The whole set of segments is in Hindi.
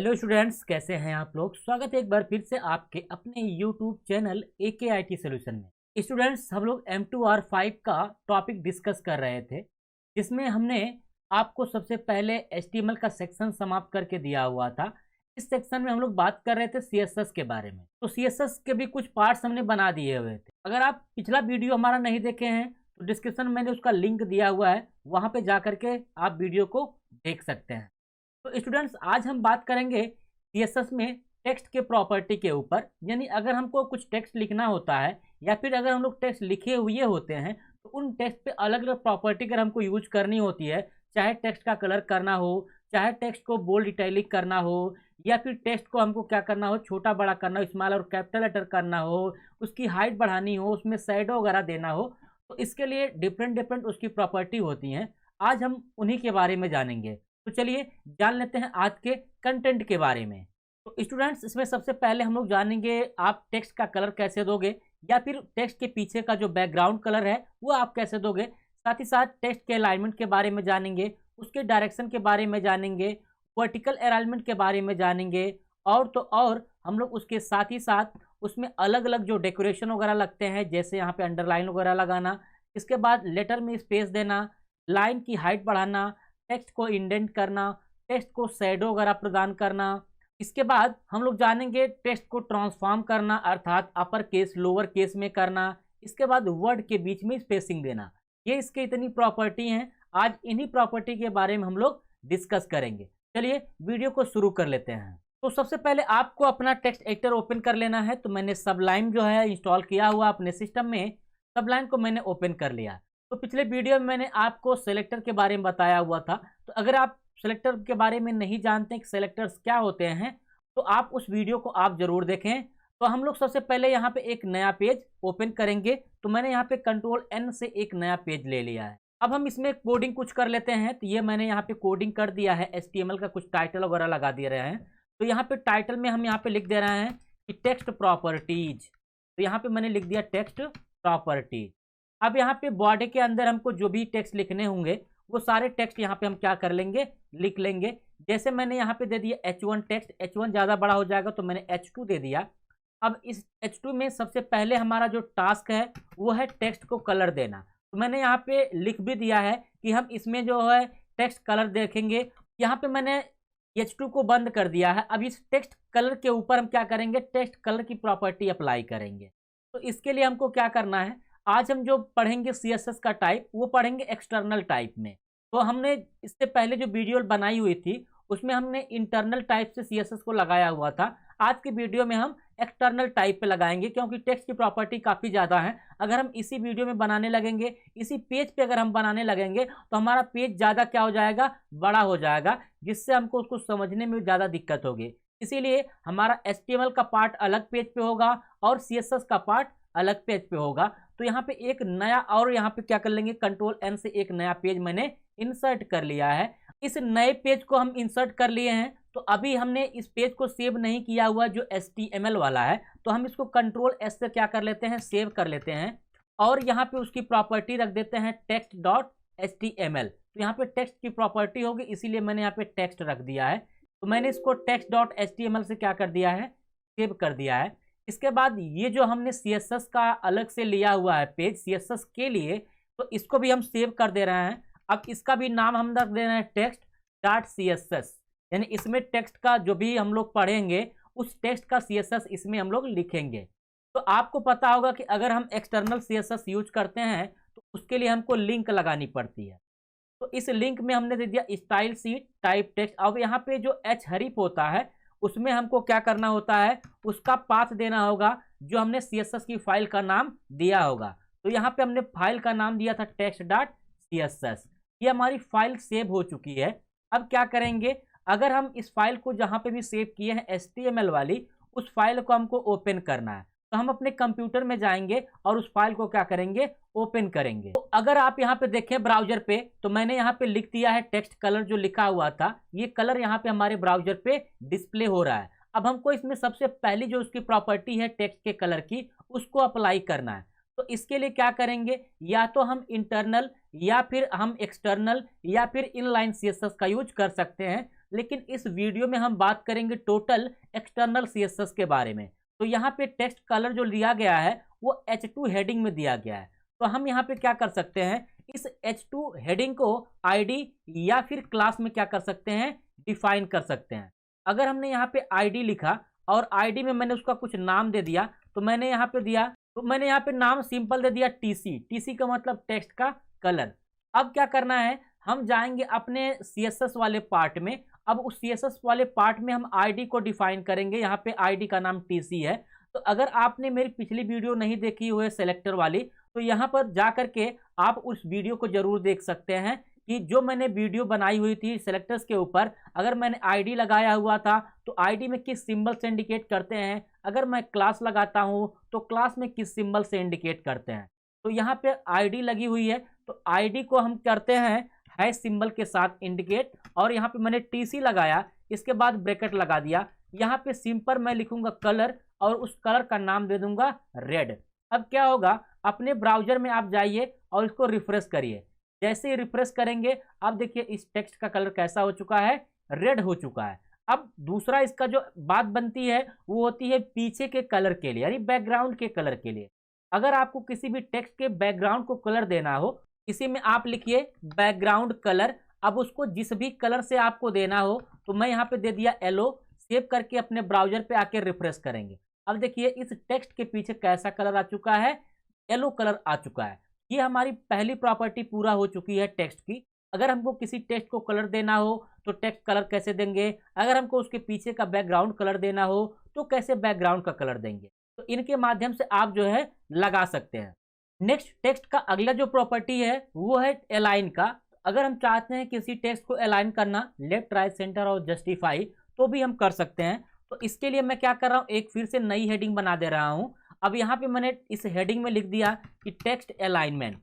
हेलो स्टूडेंट्स, कैसे हैं आप लोग। स्वागत है एक बार फिर से आपके अपने यूट्यूब चैनल AKIT सॉल्यूशन में। स्टूडेंट्स, हम लोग M2R5 का टॉपिक डिस्कस कर रहे थे, जिसमें हमने आपको सबसे पहले HTML का सेक्शन समाप्त करके दिया हुआ था। इस सेक्शन में हम लोग बात कर रहे थे CSS के बारे में। तो CSS के भी कुछ पार्ट्स हमने बना दिए हुए थे। अगर आप पिछला वीडियो हमारा नहीं देखे हैं तो डिस्क्रिप्शन में मैंने उसका लिंक दिया हुआ है, वहाँ पे जा करके आप वीडियो को देख सकते हैं। तो स्टूडेंट्स, आज हम बात करेंगे CSS में टेक्स्ट के प्रॉपर्टी के ऊपर। यानी अगर हमको कुछ टेक्स्ट लिखना होता है या फिर अगर हम लोग टेक्स्ट लिखे हुए होते हैं तो उन टेक्स्ट पे अलग अलग प्रॉपर्टी अगर हमको यूज करनी होती है, चाहे टेक्स्ट का कलर करना हो, चाहे टेक्स्ट को बोल्ड इटैलिक करना हो, या फिर टेक्स्ट को हमको क्या करना हो, छोटा बड़ा करना हो, स्मॉल और कैपिटल लेटर करना हो, उसकी हाइट बढ़ानी हो, उसमें शैडो वगैरह देना हो, तो इसके लिए डिफरेंट डिफरेंट उसकी प्रॉपर्टी होती हैं। आज हम उन्हीं के बारे में जानेंगे। तो चलिए जान लेते हैं आज के कंटेंट के बारे में। तो स्टूडेंट्स, इसमें सबसे पहले हम लोग जानेंगे आप टेक्स्ट का कलर कैसे दोगे, या फिर टेक्स्ट के पीछे का जो बैकग्राउंड कलर है वो आप कैसे दोगे। साथ ही साथ टेक्स्ट के अलाइनमेंट के बारे में जानेंगे, उसके डायरेक्शन के बारे में जानेंगे, वर्टिकल अलाइनमेंट के बारे में जानेंगे, और तो और हम लोग उसके साथ ही साथ उसमें अलग अलग जो डेकोरेशन वगैरह लगते हैं, जैसे यहाँ पे अंडरलाइन वगैरह लगाना, इसके बाद लेटर में स्पेस देना, लाइन की हाइट बढ़ाना, टेक्स्ट को इंडेंट करना, टेक्स्ट को शैडो वगैरह प्रदान करना। इसके बाद हम लोग जानेंगे टेक्स्ट को ट्रांसफॉर्म करना, अर्थात अपर केस लोअर केस में करना। इसके बाद वर्ड के बीच में स्पेसिंग देना। ये इसके इतनी प्रॉपर्टी हैं। आज इन्हीं प्रॉपर्टी के बारे में हम लोग डिस्कस करेंगे। चलिए वीडियो को शुरू कर लेते हैं। तो सबसे पहले आपको अपना टेक्स्ट एडिटर ओपन कर लेना है। तो मैंने सबलाइन जो है इंस्टॉल किया हुआ अपने सिस्टम में, सबलाइन को मैंने ओपन कर लिया। तो पिछले वीडियो में मैंने आपको सेलेक्टर के बारे में बताया हुआ था। तो अगर आप सेलेक्टर के बारे में नहीं जानते कि सेलेक्टर्स क्या होते हैं, तो आप उस वीडियो को आप जरूर देखें। तो हम लोग सबसे पहले यहाँ पे एक नया पेज ओपन करेंगे। तो मैंने यहाँ पे Ctrl+N से एक नया पेज ले लिया है। अब हम इसमें कोडिंग कुछ कर लेते हैं। तो ये मैंने यहाँ पे कोडिंग कर दिया है, HTML का कुछ टाइटल वगैरह लगा दे रहे हैं। तो यहाँ पे टाइटल में हम यहाँ पे लिख दे रहे हैं कि टेक्स्ट प्रॉपर्टीज। तो यहाँ पे मैंने लिख दिया टेक्स्ट प्रॉपर्टीज। अब यहाँ पे बॉडी के अंदर हमको जो भी टेक्स्ट लिखने होंगे वो सारे टेक्स्ट यहाँ पे हम क्या कर लेंगे, लिख लेंगे। जैसे मैंने यहाँ पे दे दिया H1 टेक्स्ट, H1 ज़्यादा बड़ा हो जाएगा तो मैंने H2 दे दिया। अब इस H2 में सबसे पहले हमारा जो टास्क है वो है टेक्स्ट को कलर देना। तो मैंने यहाँ पे लिख भी दिया है कि हम इसमें जो है टेक्स्ट कलर देखेंगे। यहाँ पे मैंने H2 को बंद कर दिया है। अब इस टेक्स्ट कलर के ऊपर हम क्या करेंगे, टेक्स्ट कलर की प्रॉपर्टी अप्लाई करेंगे। तो इसके लिए हमको क्या करना है, आज हम जो पढ़ेंगे CSS का टाइप वो पढ़ेंगे एक्सटर्नल टाइप में। तो हमने इससे पहले जो वीडियो बनाई हुई थी उसमें हमने इंटरनल टाइप से CSS को लगाया हुआ था। आज की वीडियो में हम एक्सटर्नल टाइप पे लगाएंगे, क्योंकि टेक्स्ट की प्रॉपर्टी काफ़ी ज़्यादा है। अगर हम इसी वीडियो में बनाने लगेंगे, इसी पेज पे अगर हम बनाने लगेंगे तो हमारा पेज ज़्यादा क्या हो जाएगा, बड़ा हो जाएगा, जिससे हमको उसको समझने में ज़्यादा दिक्कत होगी। इसीलिए हमारा HTML का पार्ट अलग पेज पे होगा और CSS का पार्ट अलग पेज पे होगा। तो यहाँ पे एक नया, और यहाँ पे क्या कर लेंगे, Ctrl+N से एक नया पेज मैंने इंसर्ट कर लिया है। इस नए पेज को हम इंसर्ट कर लिए हैं। तो अभी हमने इस पेज को सेव नहीं किया हुआ जो HTML वाला है, तो हम इसको Ctrl+S से क्या कर लेते हैं, सेव कर लेते हैं। और यहाँ पे उसकी प्रॉपर्टी रख देते हैं text.html। तो यहाँ पे टेक्स्ट की प्रॉपर्टी होगी, इसीलिए मैंने यहाँ पे टेक्स्ट रख दिया है। तो मैंने इसको text.html से क्या कर दिया है, सेव कर दिया है। इसके बाद ये जो हमने CSS का अलग से लिया हुआ है पेज CSS के लिए, तो इसको भी हम सेव कर दे रहे हैं। अब इसका भी नाम हम रख दे रहे हैं text.css। यानी इसमें टेक्स्ट का जो भी हम लोग पढ़ेंगे उस टेक्स्ट का CSS इसमें हम लोग लिखेंगे। तो आपको पता होगा कि अगर हम एक्सटर्नल CSS यूज करते हैं तो उसके लिए हमको लिंक लगानी पड़ती है। तो इस लिंक में हमने दे दिया स्टाइल शीट टाइप टेक्स्ट। अब यहाँ पे जो href होता है उसमें हमको क्या करना होता है, उसका पाथ देना होगा जो हमने CSS की फाइल का नाम दिया होगा। तो यहाँ पे हमने फाइल का नाम दिया था text.css। ये हमारी फाइल सेव हो चुकी है। अब क्या करेंगे, अगर हम इस फाइल को जहाँ पे भी सेव किए हैं HTML वाली, उस फाइल को हमको ओपन करना है। तो हम अपने कंप्यूटर में जाएंगे और उस फाइल को क्या करेंगे, ओपन करेंगे। तो अगर आप यहाँ पे देखें ब्राउजर पे, तो मैंने यहाँ पे लिख दिया है टेक्स्ट कलर जो लिखा हुआ था, ये कलर यहाँ पे हमारे ब्राउजर पे डिस्प्ले हो रहा है। अब हमको इसमें सबसे पहली जो उसकी प्रॉपर्टी है टेक्स्ट के कलर की, उसको अप्लाई करना है। तो इसके लिए क्या करेंगे, या तो हम इंटरनल या फिर हम एक्सटर्नल या फिर इनलाइन CSS का यूज कर सकते हैं। लेकिन इस वीडियो में हम बात करेंगे टोटल एक्सटर्नल CSS के बारे में। तो यहाँ पे टेक्स्ट कलर जो दिया गया है वो H2 हेडिंग में दिया गया है। तो हम यहाँ पे क्या कर सकते हैं, इस H2 हेडिंग को ID या फिर क्लास में क्या कर सकते हैं, डिफाइन कर सकते हैं। अगर हमने यहाँ पे ID लिखा और ID में मैंने उसका कुछ नाम दे दिया, तो मैंने यहाँ पे दिया, तो मैंने यहाँ पे नाम सिंपल दे दिया TC का मतलब टेक्स्ट का कलर। अब क्या करना है, हम जाएंगे अपने CSS वाले पार्ट में। अब उस CSS वाले पार्ट में हम ID को डिफाइन करेंगे। यहाँ पे ID का नाम TC है। तो अगर आपने मेरी पिछली वीडियो नहीं देखी हुई है सेलेक्टर वाली, तो यहाँ पर जा करके आप उस वीडियो को जरूर देख सकते हैं कि जो मैंने वीडियो बनाई हुई थी सेलेक्टर्स के ऊपर, अगर मैंने ID लगाया हुआ था तो ID में किस सिंबल से इंडिकेट करते हैं, अगर मैं क्लास लगाता हूं तो क्लास में किस सिंबल से इंडिकेट करते हैं। तो यहाँ पे ID लगी हुई है, तो ID को हम करते हैं हैश सिंबल के साथ इंडिकेट, और यहाँ पे मैंने TC लगाया, इसके बाद ब्रैकेट लगा दिया। यहाँ पे सिंपल मैं लिखूंगा कलर और उस कलर का नाम दे दूंगा रेड। अब क्या होगा, अपने ब्राउजर में आप जाइए और इसको रिफ्रेश करिए। जैसे ही रिफ्रेश करेंगे आप देखिए इस टेक्स्ट का कलर कैसा हो चुका है, रेड हो चुका है। अब दूसरा इसका जो बात बनती है वो होती है पीछे के कलर के लिए, यानी बैकग्राउंड के कलर के लिए। अगर आपको किसी भी टेक्स्ट के बैकग्राउंड को कलर देना हो, इसी में आप लिखिए बैकग्राउंड कलर। अब उसको जिस भी कलर से आपको देना हो, तो मैं यहाँ पे दे दिया येलो। सेव करके अपने ब्राउजर पे आके रिफ्रेश करेंगे। अब देखिए इस टेक्स्ट के पीछे कैसा कलर आ चुका है, येलो कलर आ चुका है। ये हमारी पहली प्रॉपर्टी पूरा हो चुकी है टेक्स्ट की। अगर हमको किसी टेक्स्ट को कलर देना हो तो टेक्स्ट कलर कैसे देंगे, अगर हमको उसके पीछे का बैकग्राउंड कलर देना हो तो कैसे बैकग्राउंड का कलर देंगे, तो इनके माध्यम से आप जो है लगा सकते हैं। नेक्स्ट टेक्स्ट का अगला जो प्रॉपर्टी है वो है अलाइन का। अगर हम चाहते हैं किसी टेक्स्ट को अलाइन करना लेफ्ट राइट सेंटर और जस्टिफाई, तो भी हम कर सकते हैं। तो इसके लिए मैं क्या कर रहा हूँ, एक फिर से नई हेडिंग बना दे रहा हूँ। अब यहाँ पे मैंने इस हेडिंग में लिख दिया कि टेक्स्ट अलाइनमेंट,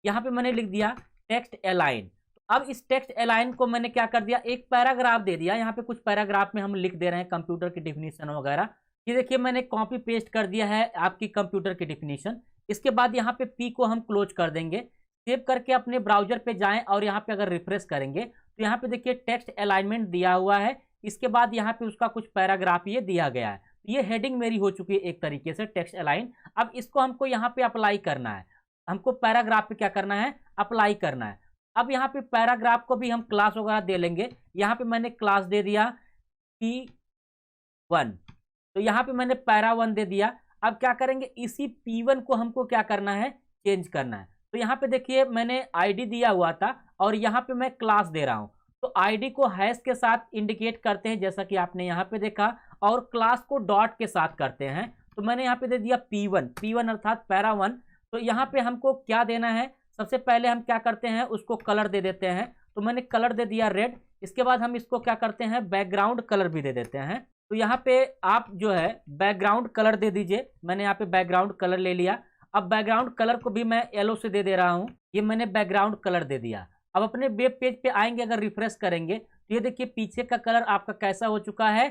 यहाँ पे मैंने लिख दिया टेक्स्ट अलाइन। अब इस टेक्स्ट अलाइन को मैंने क्या कर दिया, एक पैराग्राफ दे दिया। यहाँ पे कुछ पैराग्राफ में हम लिख दे रहे हैं कंप्यूटर की डिफिनीशन वगैरह। ये देखिए मैंने कॉपी पेस्ट कर दिया है आपकी कंप्यूटर की डिफिनीशन। इसके बाद यहाँ पे P को हम क्लोज कर देंगे। सेव करके अपने ब्राउजर पे जाएं और यहाँ पे अगर रिफ्रेश करेंगे तो यहाँ पे देखिए टेक्स्ट अलाइनमेंट दिया हुआ है। इसके बाद यहाँ पे उसका कुछ पैराग्राफ ये दिया गया है। ये हेडिंग मेरी हो चुकी है एक तरीके से टेक्स्ट अलाइन। अब इसको हमको यहाँ पे अप्लाई करना है, हमको पैराग्राफ पे क्या करना है, अप्लाई करना है। अब यहाँ पे पैराग्राफ को भी हम क्लास वगैरह दे लेंगे। यहाँ पे मैंने क्लास दे दिया P1, तो यहाँ पे मैंने पैरा 1 दे दिया। अब क्या करेंगे, इसी P1 को हमको क्या करना है, चेंज करना है। तो यहाँ पे देखिए मैंने ID दिया हुआ था और यहाँ पे मैं क्लास दे रहा हूँ। तो ID को हैश के साथ इंडिकेट करते हैं जैसा कि आपने यहाँ पे देखा, और क्लास को डॉट के साथ करते हैं। तो मैंने यहाँ पे दे दिया P1 अर्थात पैरा 1। तो यहाँ पे हमको क्या देना है, सबसे पहले हम क्या करते हैं, उसको कलर दे देते हैं। तो मैंने कलर दे दिया रेड। इसके बाद हम इसको क्या करते हैं, बैकग्राउंड कलर भी दे देते हैं। तो यहाँ पे आप जो है बैकग्राउंड कलर दे दीजिए। मैंने यहाँ पे बैकग्राउंड कलर ले लिया। अब बैकग्राउंड कलर को भी मैं येलो से दे रहा हूँ। ये मैंने बैकग्राउंड कलर दे दिया। अब अपने वेब पेज पे आएंगे, अगर रिफ्रेश करेंगे तो ये देखिए पीछे का कलर आपका कैसा हो चुका है,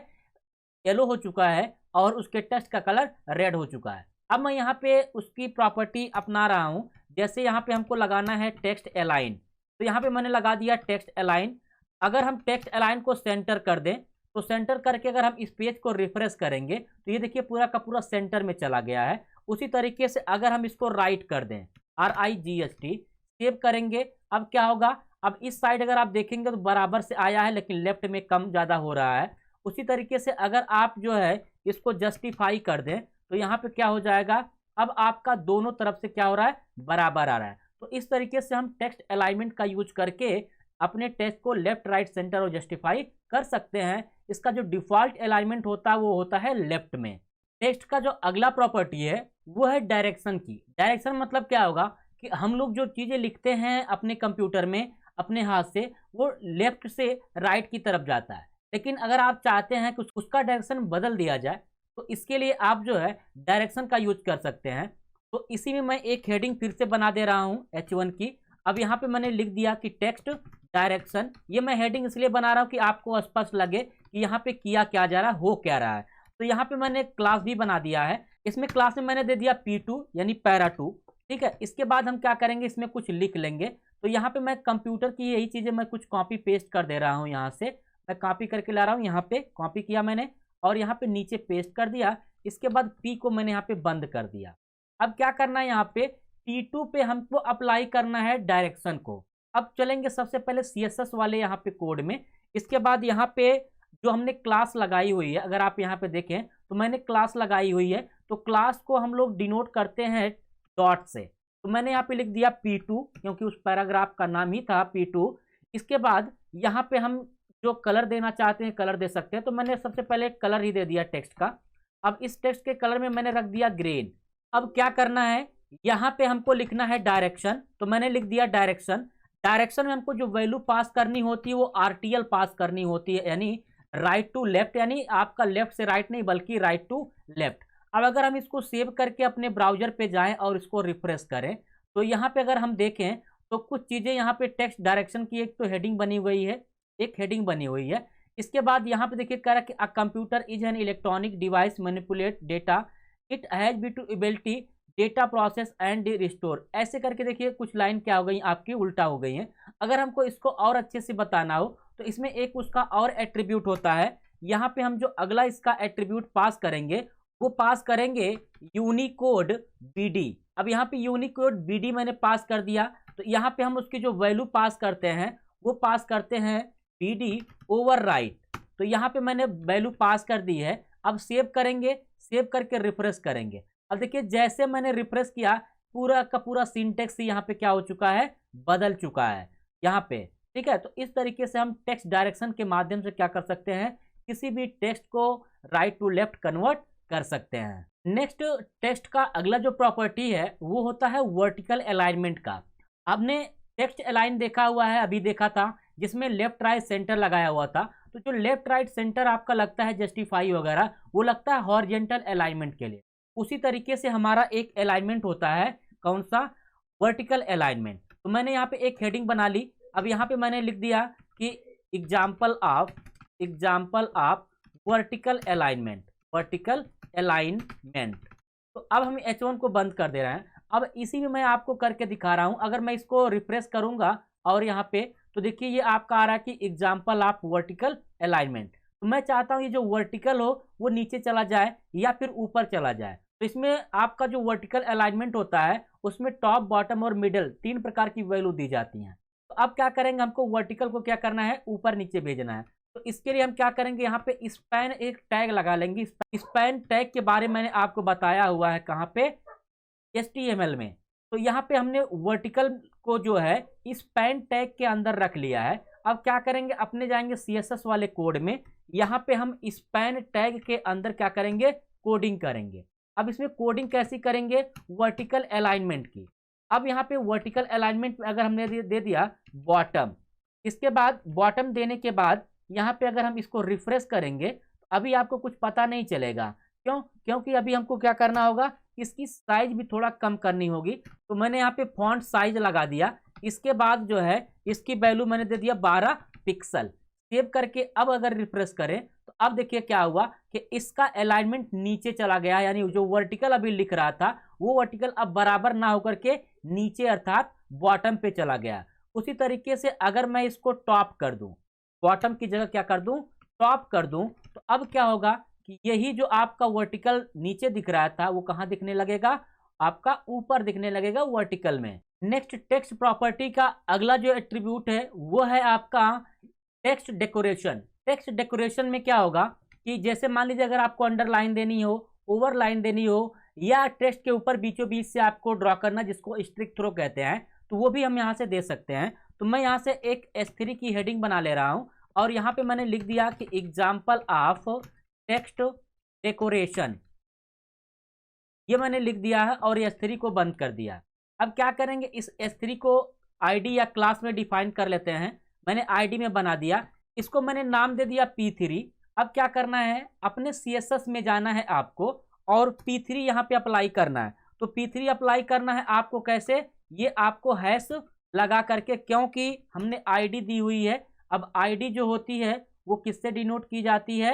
येलो हो चुका है, और उसके टेक्स्ट का कलर रेड हो चुका है। अब मैं यहाँ पे उसकी प्रॉपर्टी अपना रहा हूँ। जैसे यहाँ पे हमको लगाना है टेक्स्ट अलाइन, तो यहाँ पे मैंने लगा दिया टेक्स्ट अलाइन। अगर हम टेक्स्ट अलाइन को सेंटर कर दें, तो सेंटर करके अगर हम इस पेज को रिफ्रेश करेंगे तो ये देखिए पूरा का पूरा सेंटर में चला गया है। उसी तरीके से अगर हम इसको राइट कर दें, RIGHT, सेव करेंगे, अब क्या होगा, अब इस साइड अगर आप देखेंगे तो बराबर से आया है, लेकिन लेफ्ट में कम ज़्यादा हो रहा है। उसी तरीके से अगर आप जो है इसको जस्टिफाई कर दें तो यहाँ पे क्या हो जाएगा, अब आपका दोनों तरफ से क्या हो रहा है, बराबर आ रहा है। तो इस तरीके से हम टेक्स्ट अलाइनमेंट का यूज करके अपने टेक्स्ट को लेफ्ट राइट सेंटर और जस्टिफाई कर सकते हैं। इसका जो डिफॉल्ट अलाइनमेंट होता है वो होता है लेफ्ट में। टेक्स्ट का जो अगला प्रॉपर्टी है वो है डायरेक्शन की। डायरेक्शन मतलब क्या होगा कि हम लोग जो चीज़ें लिखते हैं अपने कंप्यूटर में अपने हाथ से, वो लेफ्ट से राइट की तरफ जाता है। लेकिन अगर आप चाहते हैं कि उसका डायरेक्शन बदल दिया जाए, तो इसके लिए आप जो है डायरेक्शन का यूज कर सकते हैं। तो इसी में मैं एक हेडिंग फिर से बना दे रहा हूँ H1 की। अब यहाँ पे मैंने लिख दिया कि टेक्स्ट डायरेक्शन। ये मैं हेडिंग इसलिए बना रहा हूँ कि आपको स्पष्ट लगे कि यहाँ पे किया क्या जा रहा है, हो क्या रहा है। तो यहाँ पे मैंने क्लास भी बना दिया है। इसमें क्लास में मैंने दे दिया P2 यानी पैरा 2, ठीक है। इसके बाद हम क्या करेंगे, इसमें कुछ लिख लेंगे। तो यहाँ पे मैं कंप्यूटर की यही चीज़ें मैं कुछ कॉपी पेस्ट कर दे रहा हूँ। यहाँ से मैं कॉपी करके ला रहा हूँ, यहाँ पे कॉपी किया मैंने और यहाँ पे नीचे पेस्ट कर दिया। इसके बाद पी को मैंने यहाँ पे बंद कर दिया। अब क्या करना है, यहाँ पे T2 पे हमको अप्लाई करना है डायरेक्शन को। अब चलेंगे सबसे पहले CSS वाले यहाँ पे कोड में। इसके बाद यहाँ पे जो हमने क्लास लगाई हुई है, अगर आप यहाँ पे देखें तो मैंने क्लास लगाई हुई है, तो क्लास को हम लोग डिनोट करते हैं डॉट से। तो मैंने यहाँ पे लिख दिया P2 क्योंकि उस पैराग्राफ का नाम ही था P2। इसके बाद यहाँ पे हम जो कलर देना चाहते हैं कलर दे सकते हैं, तो मैंने सबसे पहले कलर ही दे दिया टेक्स्ट का। अब इस टेक्स्ट के कलर में मैंने रख दिया ग्रीन। अब क्या करना है, यहाँ पे हमको लिखना है डायरेक्शन, तो मैंने लिख दिया डायरेक्शन। डायरेक्शन में हमको जो वैल्यू पास करनी होती है वो RTL पास करनी होती है, यानी राइट टू लेफ्ट, यानी आपका लेफ्ट से राइट नहीं बल्कि राइट टू लेफ्ट। अब अगर हम इसको सेव करके अपने ब्राउजर पे जाएं और इसको रिफ्रेश करें, तो यहाँ पे अगर हम देखें तो कुछ चीज़ें यहाँ पे टेक्स्ट डायरेक्शन की एक तो हेडिंग बनी हुई है, एक हेडिंग बनी हुई है। इसके बाद यहाँ पे देखिए कह रहा है कि a computer is an electronic device manipulate data, it has be to ability data process and restore. ऐसे करके देखिए कुछ लाइन क्या हो गई आपकी उल्टा हो गई हैं। अगर हमको इसको और अच्छे से बताना हो तो इसमें एक उसका और एट्रीब्यूट होता है। यहाँ पे हम जो अगला इसका एट्रीब्यूट पास करेंगे वो पास करेंगे यूनिकोड BD। अब यहाँ पे यूनिकोड BD मैंने पास कर दिया, तो यहाँ पे हम उसकी जो वैल्यू पास करते हैं वो पास करते हैं BD ओवरराइट। तो यहाँ पे मैंने वैल्यू पास कर दी है। अब सेव करेंगे, सेव करके रिफ्रेश करेंगे। अब देखिए जैसे मैंने रिफ्रेश किया पूरा का पूरा सिंटेक्स यहाँ पे क्या हो चुका है, बदल चुका है यहाँ पे। ठीक है, तो इस तरीके से हम टेक्स्ट डायरेक्शन के माध्यम से क्या कर सकते हैं, किसी भी टेक्स्ट को राइट टू लेफ्ट कन्वर्ट कर सकते हैं। नेक्स्ट टेक्स्ट का अगला जो प्रॉपर्टी है वो होता है वर्टिकल अलाइनमेंट का। आपने टेक्स्ट अलाइन देखा हुआ है, अभी देखा था, जिसमें लेफ्ट राइट सेंटर लगाया हुआ था। तो जो लेफ्ट राइट सेंटर आपका लगता है जस्टिफाई वगैरह, वो लगता है हॉरिजॉन्टल अलाइनमेंट के लिए। उसी तरीके से हमारा एक अलाइनमेंट होता है, कौन सा, वर्टिकल अलाइनमेंट। तो मैंने यहाँ पे एक हेडिंग बना ली। अब यहाँ पे मैंने लिख दिया कि example of vertical alignment, vertical alignment. तो अब हम H1 को बंद कर दे रहे हैं। अब इसी में मैं आपको करके दिखा रहा हूं। अगर मैं इसको रिफ्रेश करूंगा और यहाँ पे तो देखिए ये आपका आ रहा है कि एग्जाम्पल ऑफ वर्टिकल अलाइनमेंट। तो मैं चाहता हूं ये जो वर्टिकल हो वो नीचे चला जाए या फिर ऊपर चला जाए। तो इसमें आपका जो वर्टिकल अलाइनमेंट होता है उसमें टॉप, बॉटम और मिडल 3 प्रकार की वैल्यू दी जाती हैं। तो अब क्या करेंगे, हमको वर्टिकल को क्या करना है, ऊपर नीचे भेजना है। तो इसके लिए हम क्या करेंगे, यहाँ पे स्पैन एक टैग लगा लेंगे। स्पैन टैग के बारे में मैंने आपको बताया हुआ है कहाँ पे, HTML में। तो यहाँ पे हमने वर्टिकल को जो है स्पैन टैग के अंदर रख लिया है। अब क्या करेंगे, अपने जाएंगे CSS वाले कोड में, यहाँ पे हम स्पैन टैग के अंदर क्या करेंगे, कोडिंग करेंगे। अब इसमें कोडिंग कैसी करेंगे, वर्टिकल अलाइनमेंट की। अब यहाँ पे वर्टिकल अलाइनमेंट अगर हमने दे दिया बॉटम, इसके बाद बॉटम देने के बाद यहाँ पे अगर हम इसको रिफ्रेश करेंगे तो अभी आपको कुछ पता नहीं चलेगा। क्यों, क्योंकि अभी हमको क्या करना होगा, इसकी साइज भी थोड़ा कम करनी होगी। तो मैंने यहाँ पे फॉन्ट साइज लगा दिया। इसके बाद जो है इसकी वैल्यू मैंने दे दिया 12 पिक्सल। सेव करके अब अगर रिफ्रेश करें तो अब देखिए क्या हुआ कि इसका अलाइनमेंट नीचे चला गया, यानी जो वर्टिकल अभी लिख रहा था वो वर्टिकल अब बराबर ना होकर के नीचे अर्थात बॉटम पे चला गया। उसी तरीके से अगर मैं इसको टॉप कर दूं, बॉटम की जगह क्या कर दूं, टॉप कर दूं, तो अब क्या होगा कि यही जो आपका वर्टिकल नीचे दिख रहा था वो कहां दिखने लगेगा, आपका ऊपर दिखने लगेगा वर्टिकल में। नेक्स्ट टेक्स्ट प्रॉपर्टी का अगला जो एट्रीब्यूट है वो है आपका टेक्स्ट डेकोरेशन। टेक्स्ट डेकोरेशन में क्या होगा कि जैसे मान लीजिए अगर आपको अंडरलाइन देनी हो, ओवरलाइन देनी हो, या टेक्स्ट के ऊपर बीचों बीच से आपको ड्रॉ करना जिसको स्ट्रिक थ्रो कहते हैं, तो वो भी हम यहाँ से दे सकते हैं। तो मैं यहाँ से एक S3 की हेडिंग बना ले रहा हूँ और यहाँ पे मैंने लिख दिया कि एग्जाम्पल ऑफ टेक्स्ट डेकोरेशन, ये मैंने लिख दिया है और S3 को बंद कर दिया। अब क्या करेंगे, इस S3 को ID या क्लास में डिफाइन कर लेते हैं। मैंने ID में बना दिया, इसको मैंने नाम दे दिया P3। अब क्या करना है, अपने CSS में जाना है आपको और P3 यहाँ पे अप्लाई करना है। तो P3 अप्लाई करना है आपको कैसे, ये आपको हैश लगा करके, क्योंकि हमने ID दी हुई है। अब ID जो होती है वो किससे डिनोट की जाती है,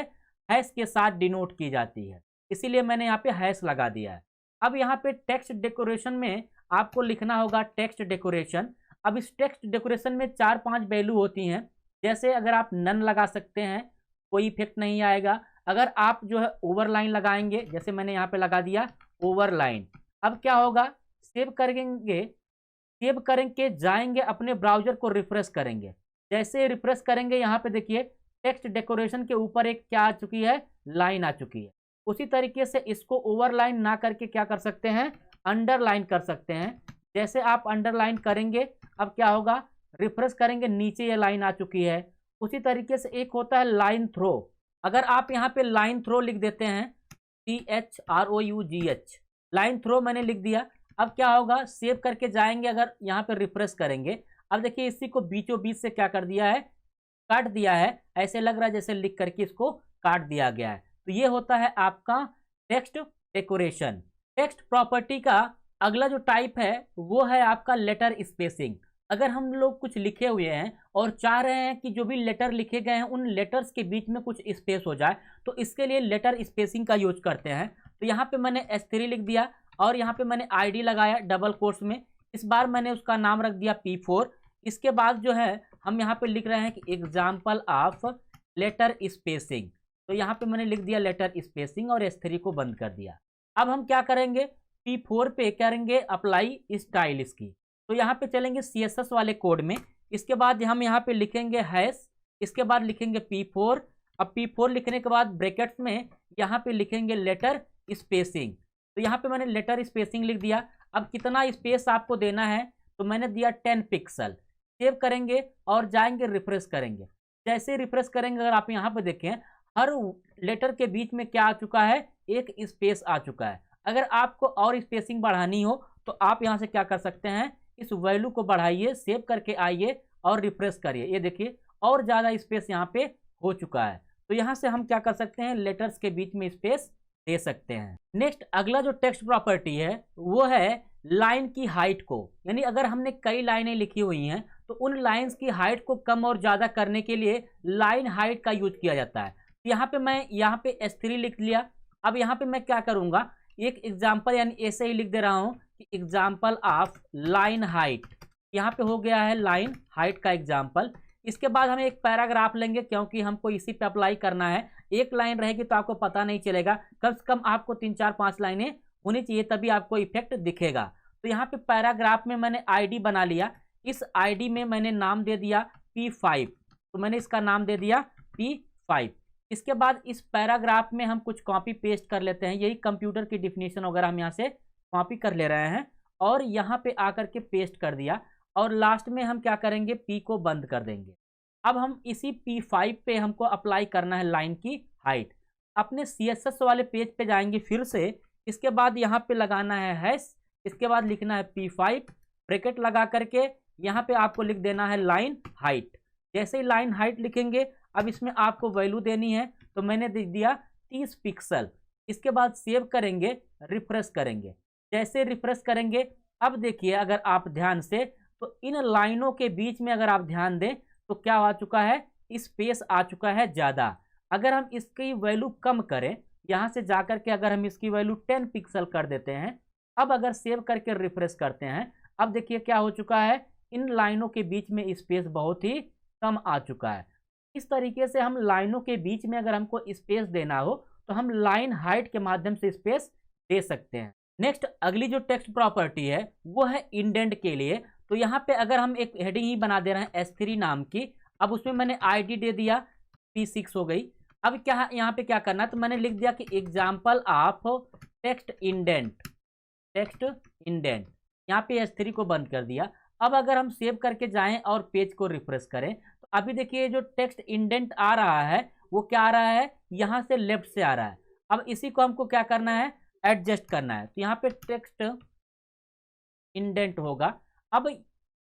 हैश के साथ डिनोट की जाती है, इसीलिए मैंने यहाँ पे हैश लगा दिया है। अब यहाँ पे टेक्स्ट डेकोरेशन में आपको लिखना होगा टेक्स्ट डेकोरेशन। अब इस टेक्स्ट डेकोरेशन में 4-5 वैल्यू होती हैं, जैसे अगर आप नन लगा सकते हैं, कोई इफेक्ट नहीं आएगा। अगर आप जो है ओवरलाइन लगाएंगे, जैसे मैंने यहाँ पे लगा दिया ओवरलाइन, अब क्या होगा, सेव करेंगे, सेव करके जाएंगे अपने ब्राउजर को रिफ्रेश करेंगे। जैसे रिफ्रेश करेंगे यहाँ पे देखिए टेक्स्ट डेकोरेशन के ऊपर एक क्या आ चुकी है, लाइन आ चुकी है। उसी तरीके से इसको ओवरलाइन ना करके क्या कर सकते हैं, अंडरलाइन कर सकते हैं। जैसे आप अंडरलाइन करेंगे, अब क्या होगा, रिफ्रेश करेंगे, नीचे ये लाइन आ चुकी है। उसी तरीके से एक होता है लाइन थ्रो। अगर आप यहाँ पे लाइन थ्रो लिख देते हैं, THROUGH, लाइन थ्रो मैंने लिख दिया। अब क्या होगा, सेव करके जाएंगे, अगर यहाँ पे रिफ्रेश करेंगे, अब देखिए इसी को बीचों बीच से क्या कर दिया है, काट दिया है। ऐसे लग रहा है जैसे लिख करके इसको काट दिया गया है। तो ये होता है आपका टेक्स्ट डेकोरेशन। टेक्स्ट प्रॉपर्टी का अगला जो टाइप है वो है आपका लेटर स्पेसिंग। अगर हम लोग कुछ लिखे हुए हैं और चाह रहे हैं कि जो भी लेटर लिखे गए हैं उन लेटर्स के बीच में कुछ स्पेस हो जाए, तो इसके लिए लेटर स्पेसिंग का यूज करते हैं। तो यहाँ पे मैंने S3 लिख दिया और यहाँ पे मैंने ID लगाया डबल कोट्स में। इस बार मैंने उसका नाम रख दिया P4। इसके बाद जो है हम यहाँ पे लिख रहे हैं कि एग्जाम्पल ऑफ लेटर स्पेसिंग। तो यहाँ पे मैंने लिख दिया लेटर स्पेसिंग और S3 को बंद कर दिया। अब हम क्या करेंगे, P4 पे करेंगे अप्लाई स्टाइल इसकी। तो यहाँ पे चलेंगे CSS वाले कोड में। इसके बाद हम यहाँ पे लिखेंगे हैश, इसके बाद लिखेंगे P4। अब P4 लिखने के बाद ब्रैकेट्स में यहाँ पे लिखेंगे लेटर स्पेसिंग। तो यहाँ पे मैंने लेटर स्पेसिंग लिख दिया। अब कितना स्पेस आपको देना है, तो मैंने दिया 10 पिक्सल। सेव करेंगे और जाएंगे रिफ्रेश करेंगे। जैसे रिफ्रेश करेंगे, अगर आप यहाँ पे देखें हर लेटर के बीच में क्या आ चुका है, एक स्पेस आ चुका है। अगर आपको और स्पेसिंग बढ़ानी हो तो आप यहाँ से क्या कर सकते हैं, इस वैल्यू को बढ़ाइए, सेव करके आइए और रिफ्रेश करिए। ये देखिए और ज़्यादा स्पेस यहाँ पे हो चुका है। तो यहाँ से हम क्या कर सकते हैं, लेटर्स के बीच में स्पेस दे सकते हैं। नेक्स्ट अगला जो टेक्स्ट प्रॉपर्टी है वो है लाइन की हाइट को। यानी अगर हमने कई लाइनें लिखी हुई हैं तो उन लाइन्स की हाइट को कम और ज़्यादा करने के लिए लाइन हाइट का यूज किया जाता है। तो यहाँ पे मैं यहाँ पे S3 लिख लिया। अब यहाँ पे मैं क्या करूँगा, एक एग्जाम्पल यानी ऐसे ही लिख दे रहा हूँ कि एग्जाम्पल ऑफ लाइन हाइट। यहाँ पे हो गया है लाइन हाइट का एग्जाम्पल। इसके बाद हम एक पैराग्राफ लेंगे, क्योंकि हमको इसी पे अप्लाई करना है। एक लाइन रहेगी तो आपको पता नहीं चलेगा, कम से कम आपको 3-4-5 लाइनें होनी चाहिए, तभी आपको इफेक्ट दिखेगा। तो यहाँ पे पैराग्राफ में मैंने ID बना लिया। इस ID में मैंने नाम दे दिया P5। तो मैंने इसका नाम दे दिया P5। इसके बाद इस पैराग्राफ में हम कुछ कॉपी पेस्ट कर लेते हैं। यही कंप्यूटर की डिफिनीशन वगैरह हम यहाँ से कॉपी कर ले रहे हैं और यहाँ पे आकर के पेस्ट कर दिया। और लास्ट में हम क्या करेंगे, P को बंद कर देंगे। अब हम इसी P5 पे हमको अप्लाई करना है लाइन की हाइट। अपने CSS वाले पेज पे जाएंगे फिर से। इसके बाद यहाँ पे लगाना है हैश, इसके बाद लिखना है P5 ब्रैकेट लगा करके यहाँ पे आपको लिख देना है लाइन हाइट। जैसे ही लाइन हाइट लिखेंगे, अब इसमें आपको वैल्यू देनी है, तो मैंने दे दिया 30 पिक्सल। इसके बाद सेव करेंगे, रिफ्रेश करेंगे। जैसे रिफ्रेश करेंगे, अब देखिए अगर आप ध्यान से, तो इन लाइनों के बीच में अगर आप ध्यान दें तो क्या आ चुका है, स्पेस आ चुका है ज़्यादा। अगर हम इसकी वैल्यू कम करें, यहाँ से जाकर के अगर हम इसकी वैल्यू 10 पिक्सल कर देते हैं, अब अगर सेव करके रिफ्रेश करते हैं, अब देखिए क्या हो चुका है, इन लाइनों के बीच में स्पेस बहुत ही कम आ चुका है। इस तरीके से हम लाइनों के बीच में अगर हमको स्पेस देना हो तो हम लाइन हाइट के माध्यम से स्पेस दे सकते हैं। नेक्स्ट अगली जो टेक्स्ट प्रॉपर्टी है वो है इंडेंट के लिए। तो यहाँ पे अगर हम एक हेडिंग ही बना दे रहे हैं S3 नाम की, अब उसमें मैंने ID दे दिया P6 हो गई। अब क्या यहाँ पे क्या करना है, तो मैंने लिख दिया कि example of text indent, text indent. यहाँ पे S3 को बंद कर दिया। अब अगर हम सेव करके जाएं और पेज को रिफ्रेश करें, तो अभी देखिए जो टेक्स्ट इंडेंट आ रहा है वो क्या आ रहा है, यहाँ से लेफ्ट से आ रहा है। अब इसी को हमको क्या करना है, एडजस्ट करना है। तो यहाँ पे टेक्स्ट इंडेंट होगा। अब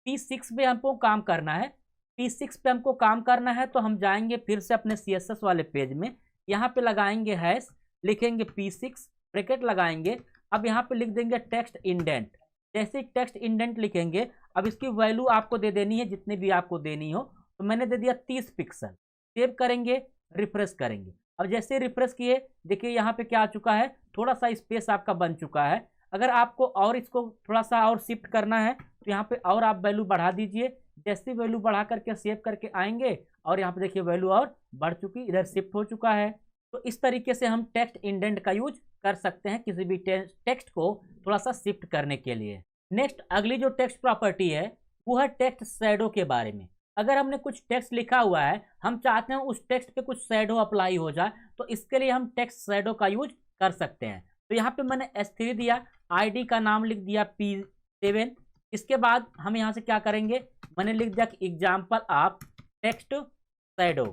P6 पे हमको काम करना है। P6 पे हमको काम करना है तो हम जाएंगे फिर से अपने CSS वाले पेज में, यहाँ पे लगाएंगे हैश, लिखेंगे P6 ब्रैकेट लगाएंगे। अब यहाँ पे लिख देंगे टेक्स्ट इंडेंट। जैसे टेक्स्ट इंडेंट लिखेंगे, अब इसकी वैल्यू आपको दे देनी है जितने भी आपको देनी हो। तो मैंने दे दिया 30 पिक्सल। सेव करेंगे, रिफ्रेश करेंगे। अब जैसे रिफ्रेश किए, देखिए यहाँ पे क्या आ चुका है, थोड़ा सा स्पेस आपका बन चुका है। अगर आपको और इसको थोड़ा सा और शिफ्ट करना है तो यहाँ पे और आप वैल्यू बढ़ा दीजिए। जैसी वैल्यू बढ़ा करके सेव करके आएंगे और यहाँ पे देखिए वैल्यू और बढ़ चुकी, इधर शिफ्ट हो चुका है। तो इस तरीके से हम टेक्स्ट इंडेंट का यूज कर सकते हैं किसी भी टेक्स्ट को थोड़ा सा शिफ्ट करने के लिए। नेक्स्ट अगली जो टेक्स्ट प्रॉपर्टी है वो है टेक्स्ट शैडो के बारे में। अगर हमने कुछ टेक्स्ट लिखा हुआ है, हम चाहते हैं उस टेक्स्ट पे कुछ शैडो अप्लाई हो जाए, तो इसके लिए हम टेक्स्ट शैडो का यूज कर सकते हैं। तो यहाँ पे मैंने S3 दिया, आईडी का नाम लिख दिया P7। इसके बाद हम यहाँ से क्या करेंगे, मैंने लिख दिया कि example of text shadow,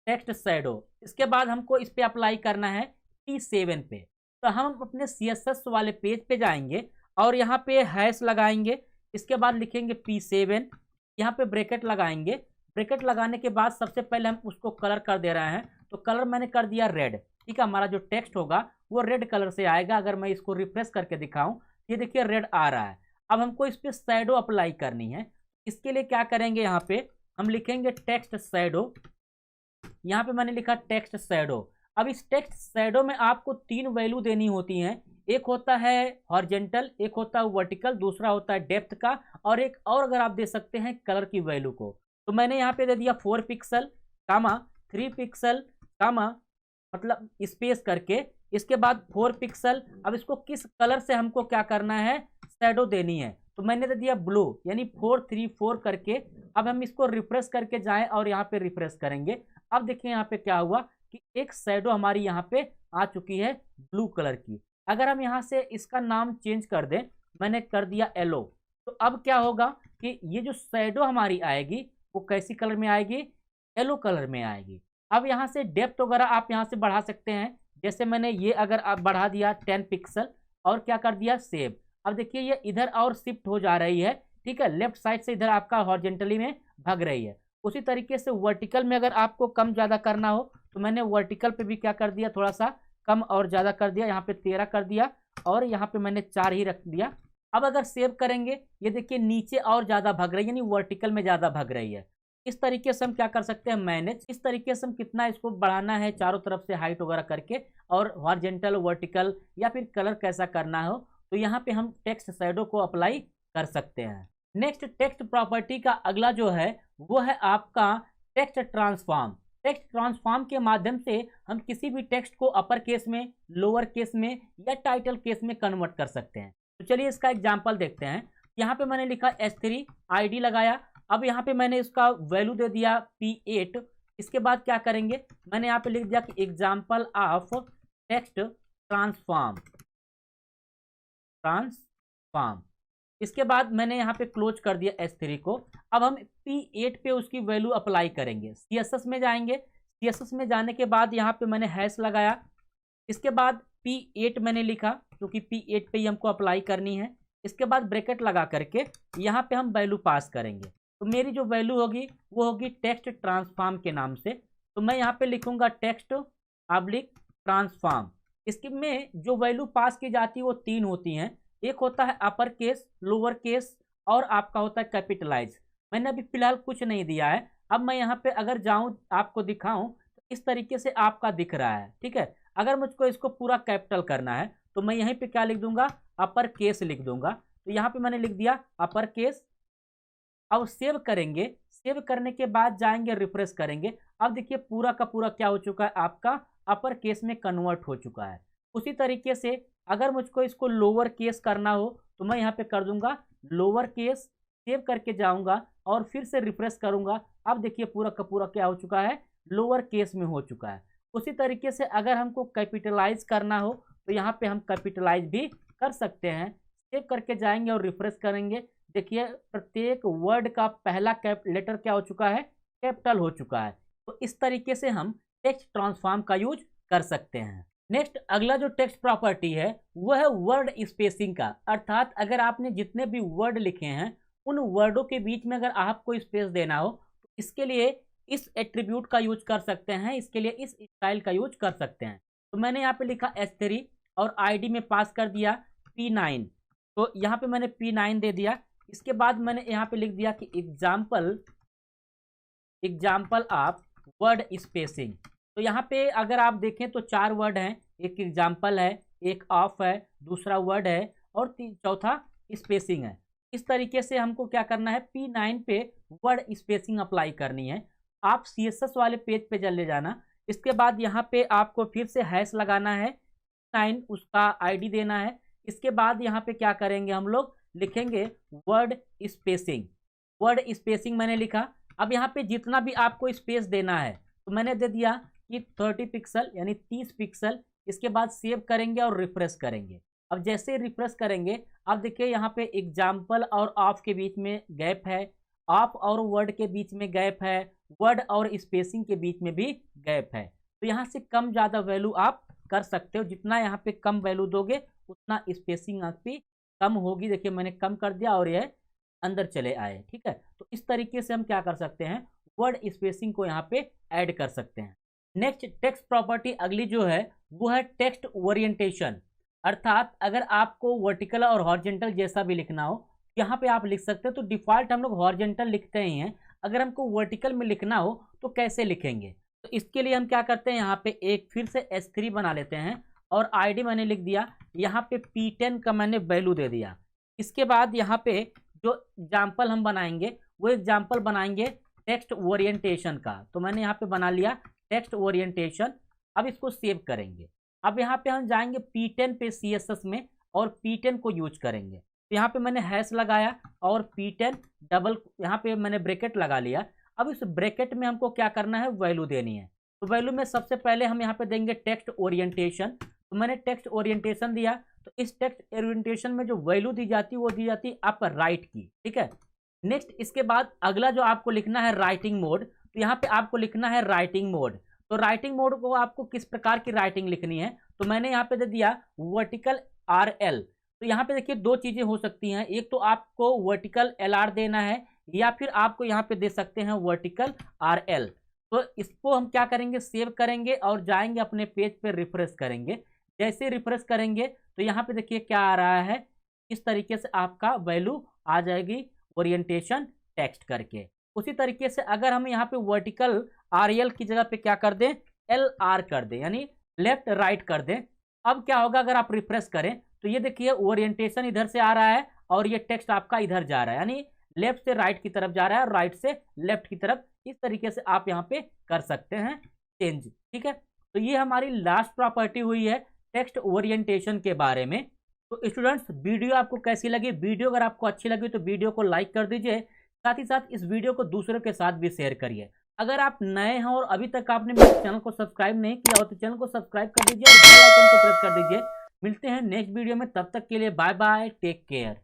text shadow. इसके बाद हमको इस पे अप्लाई करना है P7 पे। तो हम अपने CSS वाले पेज पे जाएंगे और यहाँ पे हैश लगाएंगे। इसके बाद लिखेंगे P7, यहाँ पे ब्रैकेट लगाएंगे। ब्रैकेट लगाने के बाद सबसे पहले हम उसको कलर कर दे रहे हैं, तो कलर मैंने कर दिया रेड। ठीक है, हमारा जो टेक्स्ट होगा वो रेड कलर से आएगा। अगर मैं इसको रिफ्रेश करके दिखाऊं, ये देखिए रेड आ रहा है। अब हमको इस पर शैडो अप्लाई करनी है। इसके लिए क्या करेंगे, यहाँ पे हम लिखेंगे टेक्स्ट शैडो। यहाँ पे मैंने लिखा टेक्स्ट शैडो। अब इस टेक्स्ट शैडो में आपको 3 वैल्यू देनी होती हैं। एक होता है हॉरिजेंटल, एक होता है वर्टिकल, दूसरा होता है डेप्थ का, और एक और अगर आप दे सकते हैं कलर की वैल्यू को। तो मैंने यहाँ पे दे दिया 4 पिक्सल कामा 3 पिक्सल कामा मतलब स्पेस करके, इसके बाद 4 पिक्सल। अब इसको किस कलर से हमको क्या करना है, शैडो देनी है, तो मैंने दे दिया ब्लू, यानी 4 3 4 करके। अब हम इसको रिफ्रेश करके जाएं और यहाँ पे रिफ्रेश करेंगे। अब देखिए यहाँ पे क्या हुआ कि एक शैडो हमारी यहाँ पे आ चुकी है ब्लू कलर की। अगर हम यहाँ से इसका नाम चेंज कर दें, मैंने कर दिया येलो, तो अब क्या होगा कि ये जो शैडो हमारी आएगी वो कैसी कलर में आएगी, येलो कलर में आएगी। अब यहाँ से डेप्थ वगैरह आप यहाँ से बढ़ा सकते हैं। जैसे मैंने ये अगर आप बढ़ा दिया 10 पिक्सल और क्या कर दिया सेव। अब देखिए ये इधर और शिफ्ट हो जा रही है। ठीक है, लेफ्ट साइड से इधर आपका हॉरिजॉन्टली में भाग रही है। उसी तरीके से वर्टिकल में अगर आपको कम ज़्यादा करना हो, तो मैंने वर्टिकल पे भी क्या कर दिया, थोड़ा सा कम और ज़्यादा कर दिया। यहाँ पे 13 कर दिया और यहाँ पे मैंने 4 ही रख दिया। अब अगर सेव करेंगे, ये देखिए नीचे और ज़्यादा भाग रही है, यानी वर्टिकल में ज़्यादा भाग रही है। इस तरीके से हम क्या कर सकते हैं, मैनेज। इस तरीके से हम कितना इसको बढ़ाना है चारों तरफ से हाइट वगैरह करके, और हॉरिजॉन्टल वर्टिकल या फिर कलर कैसा करना हो, तो यहाँ पे हम टेक्स्ट शैडो को अप्लाई कर सकते हैं। नेक्स्ट टेक्स्ट प्रॉपर्टी का अगला जो है वो है आपका टेक्स्ट ट्रांसफॉर्म। टेक्स्ट ट्रांसफॉर्म के माध्यम से हम किसी भी टेक्स्ट को अपर केस में, लोअर केस में या टाइटल केस में कन्वर्ट कर सकते हैं। तो चलिए इसका एग्जांपल देखते हैं। यहाँ पे मैंने लिखा S3, आईडी लगाया। अब यहाँ पे मैंने इसका वैल्यू दे दिया P8। इसके बाद क्या करेंगे, मैंने यहाँ पे लिख दिया कि एग्जाम्पल ऑफ टेक्स्ट ट्रांसफॉर्म, इसके बाद मैंने यहाँ पे क्लोज कर दिया S3 को। अब हम P8 पे उसकी वैल्यू अप्लाई करेंगे। CSS में जाएंगे, CSS में जाने के बाद यहाँ पे मैंने हैश लगाया। इसके बाद P8 मैंने लिखा, क्योंकि P8 पे ही हमको अप्लाई करनी है। इसके बाद ब्रैकेट लगा करके यहाँ पे हम वैल्यू पास करेंगे। तो मेरी जो वैल्यू होगी वो होगी टेक्स्ट ट्रांसफॉर्म के नाम से। तो मैं यहाँ पे लिखूंगा टेक्स्ट पब्लिक ट्रांसफॉर्म। इसके में जो वैल्यू पास की जाती है वो 3 होती हैं। एक होता है अपर केस, लोअर केस और आपका होता है कैपिटलाइज। मैंने अभी फिलहाल कुछ नहीं दिया है। अब मैं यहाँ पे अगर जाऊँ आपको दिखाऊं तो इस तरीके से आपका दिख रहा है। ठीक है, अगर मुझको इसको पूरा कैपिटल करना है तो मैं यहीं पे क्या लिख दूंगा, अपर केस लिख दूंगा। तो यहाँ पे मैंने लिख दिया अपर केस। अब सेव करेंगे, सेव करने के बाद जाएंगे रिफ्रेश करेंगे। अब देखिए पूरा का पूरा क्या हो चुका है, आपका अपर केस में कन्वर्ट हो चुका है। उसी तरीके से अगर मुझको इसको लोअर केस करना हो तो मैं यहाँ पे कर दूंगा लोअर केस, सेव करके जाऊंगा और फिर से रिफ्रेश करूंगा। अब देखिए पूरा का पूरा क्या हो चुका है, लोअर केस में हो चुका है। उसी तरीके से अगर हमको कैपिटलाइज करना हो तो यहाँ पे हम कैपिटलाइज भी कर सकते हैं। सेव करके जाएंगे और रिफ्रेश करेंगे। देखिए प्रत्येक वर्ड का पहला लेटर क्या हो चुका है, कैपिटल हो चुका है। तो इस तरीके से हम टेक्स्ट ट्रांसफॉर्म का यूज कर सकते हैं। नेक्स्ट अगला जो टेक्स्ट प्रॉपर्टी है वो है वर्ड स्पेसिंग का। अर्थात अगर आपने जितने भी वर्ड लिखे हैं उन वर्डों के बीच में अगर आपको स्पेस देना हो तो इसके लिए इस एट्रीब्यूट का यूज कर सकते हैं, इसके लिए इस स्टाइल का यूज कर सकते हैं। तो मैंने यहाँ पे लिखा S3 और आईडी में पास कर दिया P9। तो यहाँ पे मैंने P9 दे दिया। इसके बाद मैंने यहाँ पे लिख दिया कि एग्जाम्पल ऑफ वर्ड स्पेसिंग। तो यहाँ पे अगर आप देखें तो 4 वर्ड हैं, एक एग्जाम्पल है, एक ऑफ है, दूसरा वर्ड है और चौथा स्पेसिंग है। इस तरीके से हमको क्या करना है, P9 पे वर्ड स्पेसिंग अप्लाई करनी है। आप CSS वाले पेज पे चले जाना। इसके बाद यहाँ पे आपको फिर से हैश लगाना है, 9 उसका आईडी देना है। इसके बाद यहाँ पे क्या करेंगे, हम लोग लिखेंगे वर्ड स्पेसिंग। वर्ड स्पेसिंग मैंने लिखा। अब यहाँ पे जितना भी आपको स्पेस देना है तो मैंने दे दिया कि 30 पिक्सल यानी 30 पिक्सल। इसके बाद सेव करेंगे और रिफ्रेश करेंगे। अब जैसे रिफ्रेश करेंगे अब देखिए यहाँ पे एग्जाम्पल और ऑफ के बीच में गैप है, ऑफ और वर्ड के बीच में गैप है, वर्ड और स्पेसिंग के बीच में भी गैप है। तो यहाँ से कम ज़्यादा वैल्यू आप कर सकते हो। जितना यहाँ पे कम वैल्यू दोगे उतना स्पेसिंग आपकी कम होगी। देखिए मैंने कम कर दिया और यह अंदर चले आए। ठीक है, तो इस तरीके से हम क्या कर सकते हैं, वर्ड स्पेसिंग को यहाँ पे ऐड कर सकते हैं। नेक्स्ट टेक्स्ट प्रॉपर्टी अगली जो है वो है टेक्स्ट ओरिएंटेशन। अर्थात अगर आपको वर्टिकल और हॉरिजॉन्टल जैसा भी लिखना हो यहाँ पे आप लिख सकते हो। तो डिफ़ॉल्ट हम लोग हॉरिजॉन्टल लिखते ही हैं, अगर हमको वर्टिकल में लिखना हो तो कैसे लिखेंगे। तो इसके लिए हम क्या करते हैं, यहाँ पे एक फिर से S3 बना लेते हैं और आईडी मैंने लिख दिया। यहाँ पे P10 का मैंने वैल्यू दे दिया। इसके बाद यहाँ पे जो एग्जाम्पल हम बनाएंगे वो एग्जाम्पल बनाएंगे टेक्स्ट ओरिएंटेशन का। तो मैंने यहाँ पे बना लिया टेक्स्ट ओरिएंटेशन। अब इसको सेव करेंगे। अब यहाँ पे हम जाएंगे P10 पे CSS में और P10 को यूज करेंगे। तो यहाँ पे मैंने हैश लगाया और P10 डबल यहाँ पे मैंने ब्रैकेट लगा लिया। अब इस ब्रैकेट में हमको क्या करना है, वैल्यू देनी है। तो वैल्यू में सबसे पहले हम यहाँ पे देंगे टेक्स्ट ओरिएंटेशन। तो मैंने टेक्स्ट ओरिएंटेशन दिया। तो इस टेक्स्ट ओरिएंटेशन में जो वैल्यू दी जाती है वो दी जाती है आपका राइट की। ठीक है, नेक्स्ट इसके बाद अगला जो आपको लिखना है राइटिंग मोड। तो यहाँ पे आपको लिखना है राइटिंग मोड। तो राइटिंग मोड को आपको किस प्रकार की राइटिंग लिखनी है, तो मैंने यहाँ पे दे दिया वर्टिकल RL। तो यहाँ पे देखिए दो चीज़ें हो सकती हैं, एक तो आपको वर्टिकल LR देना है या फिर आपको यहाँ पे दे सकते हैं वर्टिकल RL। तो इसको हम क्या करेंगे, सेव करेंगे और जाएंगे अपने पेज पे रिफ्रेश करेंगे। जैसे रिफ्रेश करेंगे तो यहाँ पे देखिए क्या आ रहा है, इस तरीके से आपका वैल्यू आ जाएगी ओरिएंटेशन टेक्स्ट करके। उसी तरीके से अगर हम यहाँ पे वर्टिकल RL की जगह पे क्या कर दें, LR कर दें यानी लेफ्ट राइट कर दें। अब क्या होगा, अगर आप रिफ्रेश करें तो ये देखिए ओरिएंटेशन इधर से आ रहा है और ये टेक्स्ट आपका इधर जा रहा है, यानी लेफ्ट से राइट की तरफ जा रहा है और राइट से लेफ्ट की तरफ। इस तरीके से आप यहाँ पे कर सकते हैं चेंज। ठीक है, तो ये हमारी लास्ट प्रॉपर्टी हुई है टेक्स्ट ओरिएंटेशन के बारे में। तो स्टूडेंट्स वीडियो आपको कैसी लगी, वीडियो अगर आपको अच्छी लगी तो वीडियो को लाइक कर दीजिए, साथ ही साथ इस वीडियो को दूसरों के साथ भी शेयर करिए। अगर आप नए हैं और अभी तक आपने मेरे चैनल को सब्सक्राइब नहीं किया हो तो चैनल को सब्सक्राइब कर दीजिए और बेल आइकन को प्रेस कर दीजिए। मिलते हैं नेक्स्ट वीडियो में, तब तक के लिए बाय बाय, टेक केयर।